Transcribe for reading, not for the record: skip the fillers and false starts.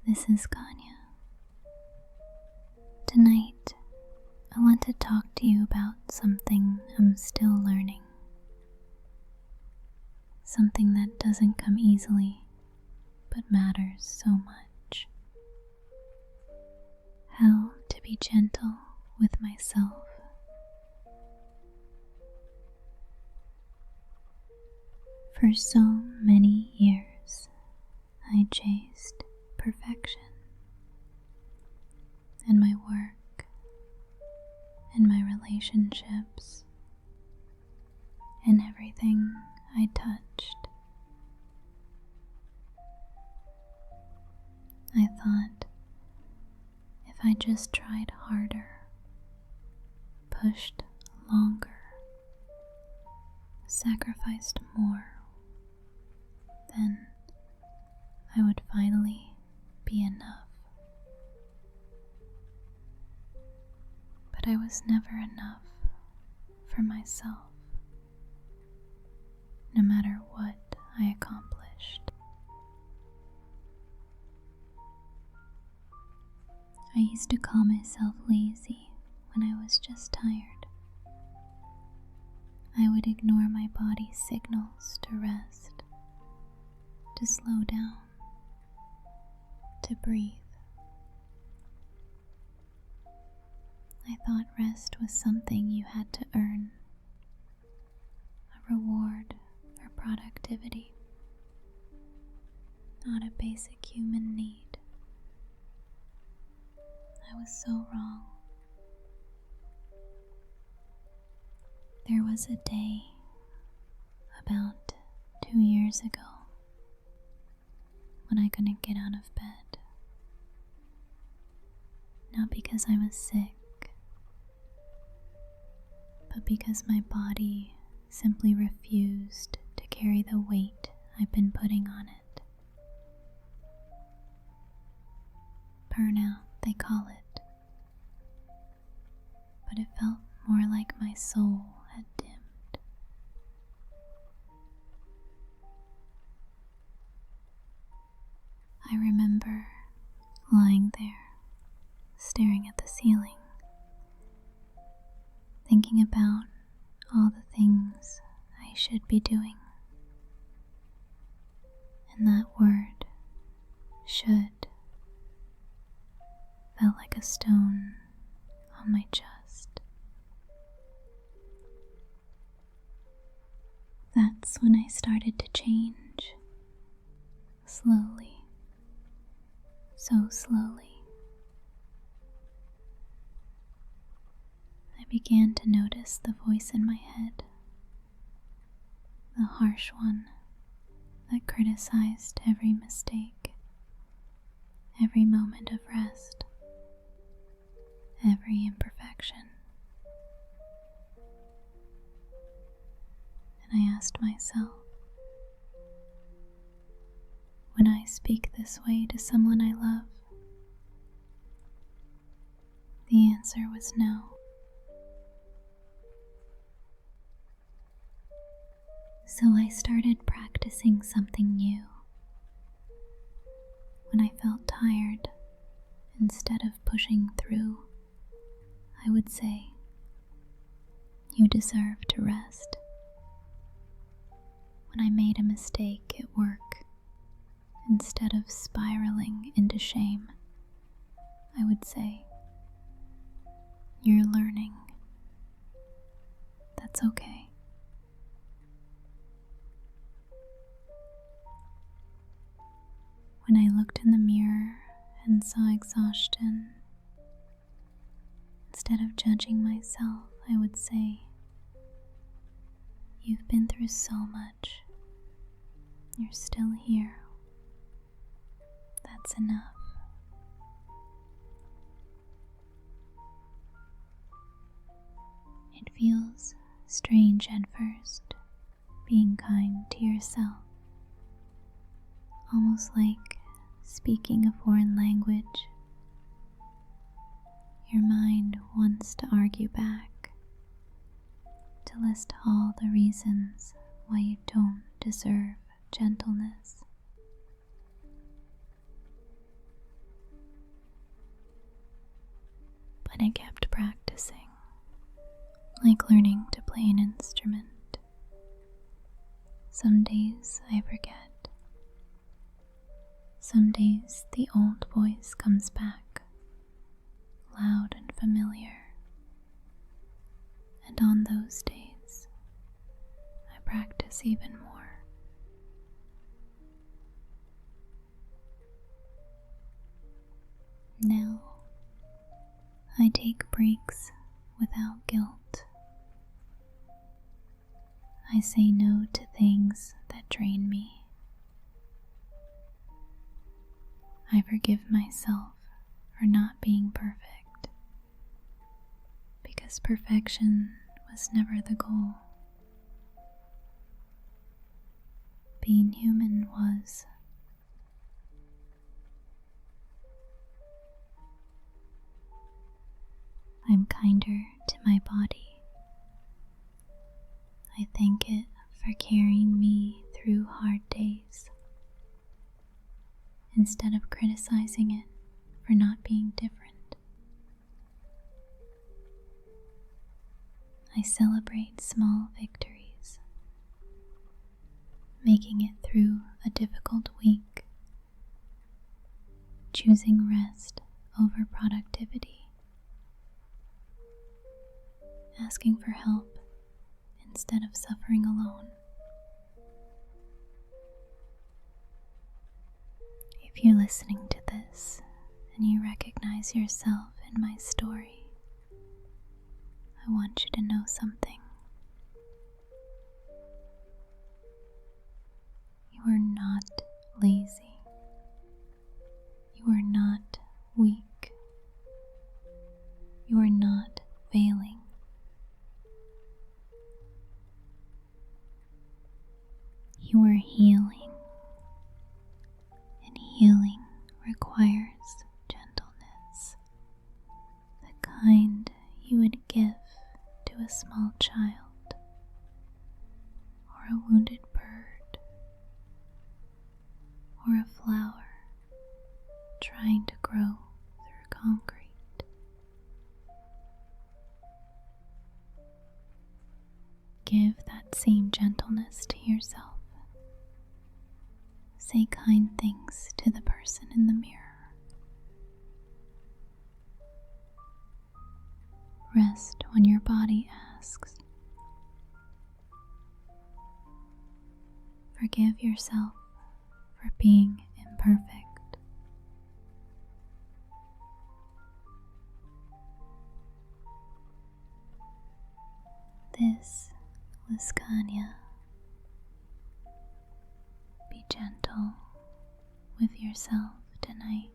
This is Kanya. Tonight, I want to talk to you about something I'm still learning. Something that doesn't come easily, but matters so much. How to be gentle with myself. For so many years, I chased perfection in my work, in my relationships, in everything I touched. I thought if I just tried harder, pushed longer, sacrificed more, then I would finally be enough. But I was never enough for myself, no matter what I accomplished. I used to call myself lazy when I was just tired. I would ignore my body's signals to rest, to slow down, to breathe. I thought rest was something you had to earn, a reward or productivity, not a basic human need. I was so wrong. There was a day about 2 years ago when I couldn't get out of bed. Not because I was sick, but because my body simply refused to carry the weight I've been putting on it. Burnout, they call it. But it felt more like my soul had dimmed. I remember lying there, staring at the ceiling, thinking about all the things I should be doing. And that word, should, felt like a stone on my chest. That's when I started to change, slowly, so slowly. I began to notice the voice in my head, the harsh one that criticized every mistake, every moment of rest, every imperfection. And I asked myself, would I speak this way to someone I love? The answer was no. So I started practicing something new. When I felt tired, instead of pushing through, I would say, "You deserve to rest." When I made a mistake at work, instead of spiraling into shame, I would say, "You're learning. That's okay." When I looked in the mirror and saw exhaustion, instead of judging myself, I would say, "You've been through so much. You're still here. That's enough." It feels strange at first, being kind to yourself, almost like speaking a foreign language. Your mind wants to argue back, to list all the reasons why you don't deserve gentleness. like learning to play an instrument. Some days I forget. Some days the old voice comes back, loud and familiar. And on those days, I practice even more. Now, I take breaks without guilt. I say no to things that drain me. I forgive myself for not being perfect, because perfection was never the goal. Being human was. I'm kinder to my body. I thank it for carrying me through hard days, instead of criticizing it for not being different. I celebrate small victories, making it through a difficult week, choosing rest over productivity, asking for help instead of suffering alone. If you're listening to this and you recognize yourself in my story, I want you to know something. You are not lazy. You are not weak. You are not failing. You are healing, and healing requires gentleness, the kind you would give to a small child or a wounded bird or a flower trying to grow through concrete. Give that same gentleness to yourself. Say kind things to the person in the mirror. Rest when your body asks. Forgive yourself for being imperfect. This was Kanya. Be gentle with yourself tonight.